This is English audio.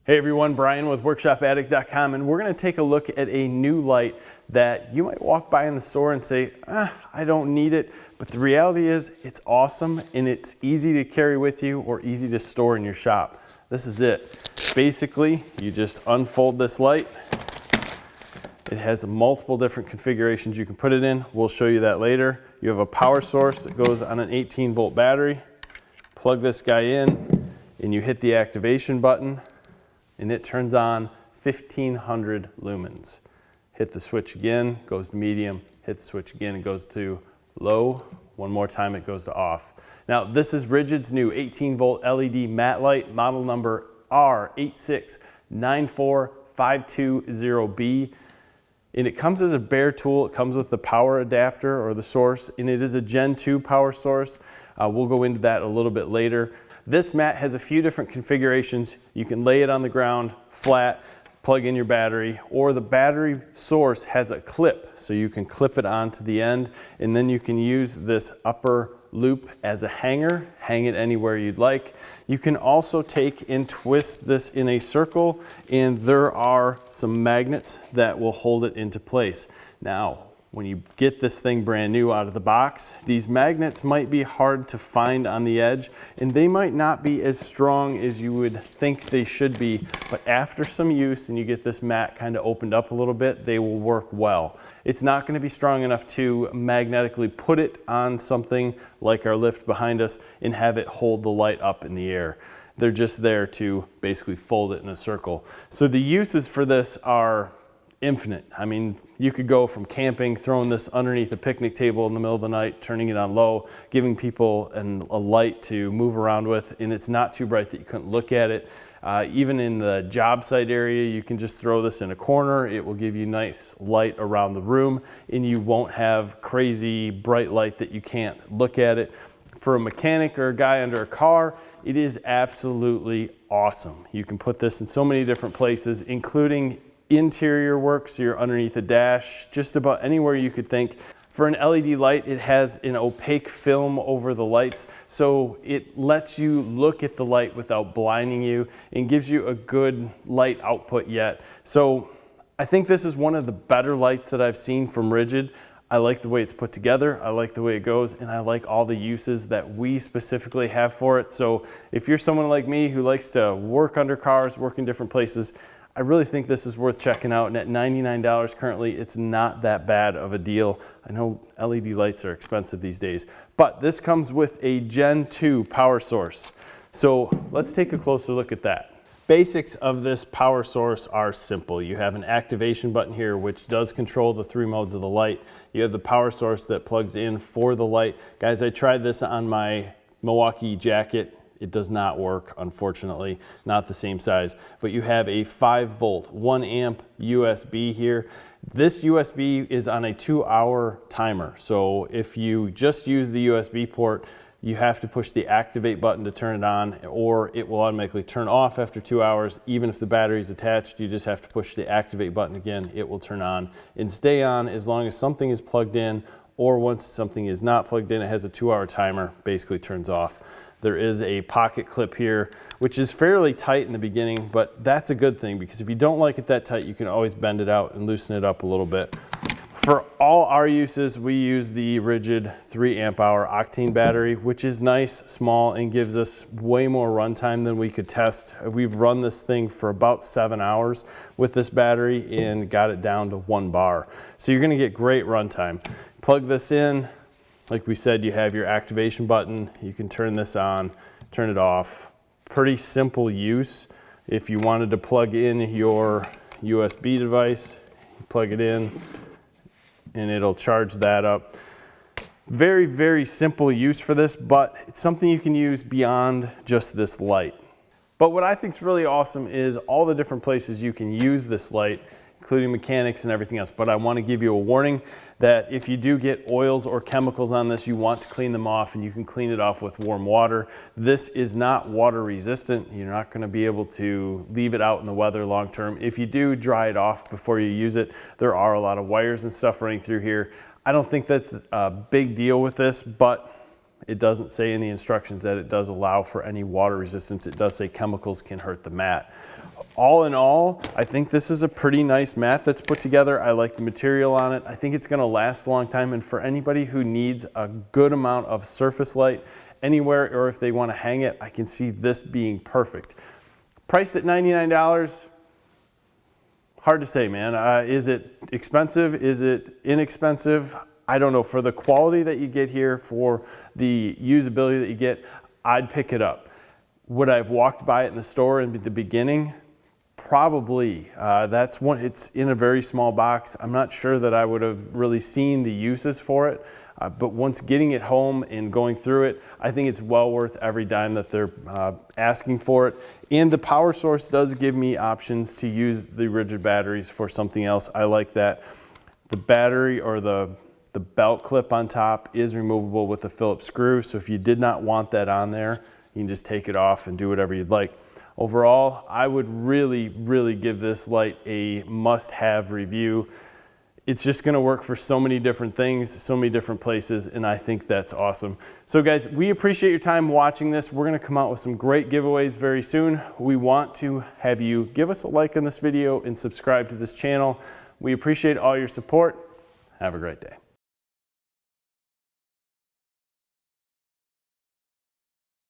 Hey everyone, Brian with WorkshopAddict.com, and we're going to take a look at a new light that you might walk by in the store and say, I don't need it, but the reality is it's awesome and it's easy to carry with you or easy to store in your shop. This is it. Basically, you just unfold this light. It has multiple different configurations you can put it in. We'll show you that later. You have a power source that goes on an 18-volt battery. Plug this guy in and you hit the activation button, and it turns on 1500 lumens. Hit the switch again, goes to medium, hit the switch again, it goes to low. One more time, it goes to off. Now, this is Ridgid's new 18-volt LED matte light, model number R8694520B. And it comes as a bare tool. It comes with the power adapter or the source, and it is a Gen 2 power source. We'll go into that a little bit later. This mat has a few different configurations. You can lay it on the ground flat, plug in your battery, or the battery source has a clip, so you can clip it onto the end, and then you can use this upper loop as a hanger, hang it anywhere you'd like. You can also take and twist this in a circle, and there are some magnets that will hold it into place. Now, when you get this thing brand new out of the box, these magnets might be hard to find on the edge, and they might not be as strong as you would think they should be, but after some use and you get this mat kind of opened up a little bit, they will work well. It's not going to be strong enough to magnetically put it on something like our lift behind us and have it hold the light up in the air. They're just there to basically fold it in a circle. So the uses for this are infinite. I mean, you could go from camping, throwing this underneath a picnic table in the middle of the night, turning it on low, giving people a light to move around with, and it's not too bright that you couldn't look at it. Even in the job site area, you can just throw this in a corner. It will give you nice light around the room, and you won't have crazy bright light that you can't look at it. For a mechanic or a guy under a car, it is absolutely awesome. You can put this in so many different places, including interior work, so you're underneath a dash, just about anywhere you could think. For an LED light, it has an opaque film over the lights, so it lets you look at the light without blinding you and gives you a good light output yet. So I think this is one of the better lights that I've seen from Ridgid. I like the way it's put together, I like the way it goes, and I like all the uses that we specifically have for it. So if you're someone like me who likes to work under cars, work in different places, I really think this is worth checking out, and at $99 currently, it's not that bad of a deal. I know LED lights are expensive these days, but this comes with a Gen 2 power source. So let's take a closer look at that. Basics of this power source are simple. You have an activation button here, which does control the 3 modes of the light. You have the power source that plugs in for the light. Guys, I tried this on my Milwaukee jacket. It does not work, unfortunately, not the same size, but you have a 5-volt, 1 amp USB here. This USB is on a 2-hour timer. So if you just use the USB port, you have to push the activate button to turn it on, or it will automatically turn off after 2 hours. Even if the battery is attached, you just have to push the activate button again, it will turn on and stay on as long as something is plugged in, or once something is not plugged in, it has a 2-hour timer, basically turns off. There is a pocket clip here, which is fairly tight in the beginning, but that's a good thing because if you don't like it that tight, you can always bend it out and loosen it up a little bit. For all our uses, we use the Ridgid 3 amp hour octane battery, which is nice, small, and gives us way more runtime than we could test. We've run this thing for about 7 hours with this battery and got it down to 1 bar. So you're gonna get great runtime. Plug this in. Like we said, you have your activation button. You can turn this on, turn it off. Pretty simple use. If you wanted to plug in your USB device, you plug it in and it'll charge that up. Very, very simple use for this, but it's something you can use beyond just this light. But what I think is really awesome is all the different places you can use this light, including mechanics and everything else. But I want to give you a warning that if you do get oils or chemicals on this, you want to clean them off, and you can clean it off with warm water. This is not water resistant. You're not going to be able to leave it out in the weather long term. If you do dry it off before you use it, there are a lot of wires and stuff running through here. I don't think that's a big deal with this, but it doesn't say in the instructions that it does allow for any water resistance. It does say chemicals can hurt the mat. all in all, I think this is a pretty nice mat that's put together. I like the material on it. I think it's gonna last a long time, and for anybody who needs a good amount of surface light anywhere, or if they wanna hang it, I can see this being perfect. Priced at $99, hard to say, man. Is it expensive? Is it inexpensive? I don't know. For the quality that you get here, for the usability that you get, I'd pick it up. Would I have walked by it in the store in the beginning? Probably. That's one. It's in a very small box. I'm not sure that I would have really seen the uses for it, but once getting it home and going through it, I think it's well worth every dime that they're asking for it. And the power source does give me options to use the Ridgid batteries for something else. I like that. The battery, or the belt clip on top, is removable with a Phillips screw, so if you did not want that on there, you can just take it off and do whatever you'd like. Overall, I would really, really give this light a must-have review. It's just gonna work for so many different things, so many different places, and I think that's awesome. So guys, we appreciate your time watching this. We're gonna come out with some great giveaways very soon. We want to have you give us a like on this video and subscribe to this channel. We appreciate all your support. Have a great day.